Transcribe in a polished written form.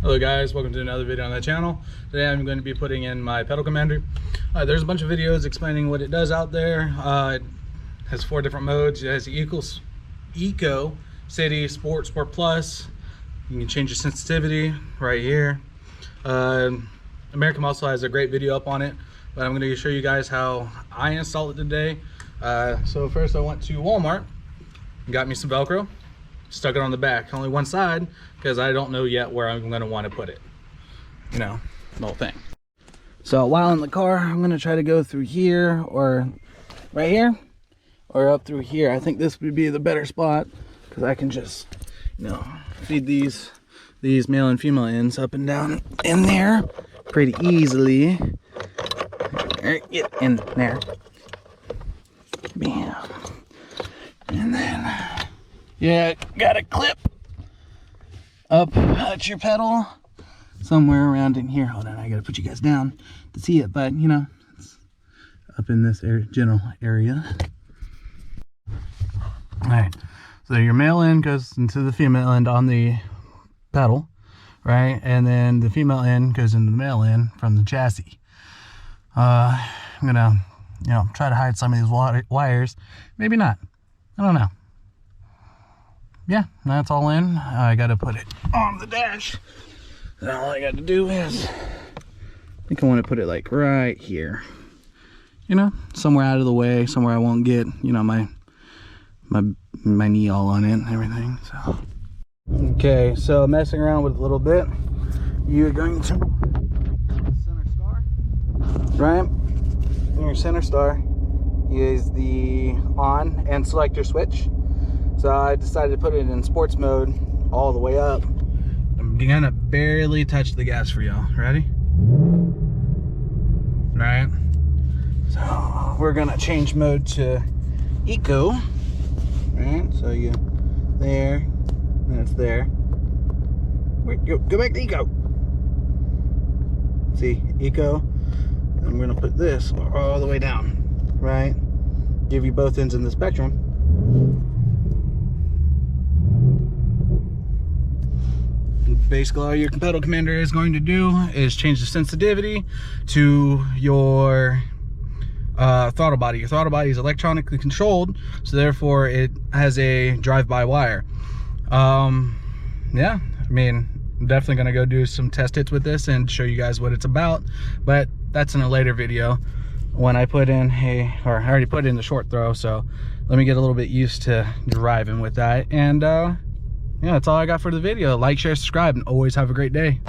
Hello guys, welcome to another video on the channel. Today I'm going to be putting in my pedal commander. There's a bunch of videos explaining what it does out there. It has 4 different modes. It has Eco, City, Sport, Sport Plus. You can change your sensitivity right here. American Muscle has a great video up on it, but I'm going to show you guys how I installed it today. So first I went to Walmart and got me some Velcro. Stuck it on the back, only one side, because I don't know yet where I'm going to want to put it. You know, the whole thing. So while in the car, I'm going to try to go through here, or right here, or up through here. I think this would be the better spot, because I can just, you know, feed these male and female ends up and down in there pretty easily. Get in there. Bam. And then yeah, got a clip up at your pedal somewhere around in here. Hold on, I gotta put you guys down to see it, but you know, it's up in this general area. All right, so your male end goes into the female end on the pedal, right? And then the female end goes into the male end from the chassis. I'm gonna, you know, try to hide some of these wires. Maybe not. I don't know. Yeah, that's all in. I gotta put it on the dash. And all I got to do is, I think I want to put it like right here. You know, somewhere out of the way, somewhere I won't get, you know, my knee all on it and everything. So okay, so messing around with it a little bit, you're going to center star, right? In your center star is the on and select your switch. So I decided to put it in sports mode all the way up. I'm gonna barely touch the gas for y'all. Ready? Right. So we're gonna change mode to Eco. Right. So you there, and it's there. Wait, go back to Eco. See, Eco. And I'm gonna put this all the way down. Right. Give you both ends in the spectrum. Basically all your pedal commander is going to do is change the sensitivity to your throttle body. Your throttle body is electronically controlled, so therefore it has a drive-by-wire. Yeah, I mean, I'm definitely gonna go do some test hits with this and show you guys what it's about, but that's in a later video when I put in I already put in the short throw, so let me get a little bit used to driving with that. And yeah, that's all I got for the video. Like, share, subscribe, and always have a great day.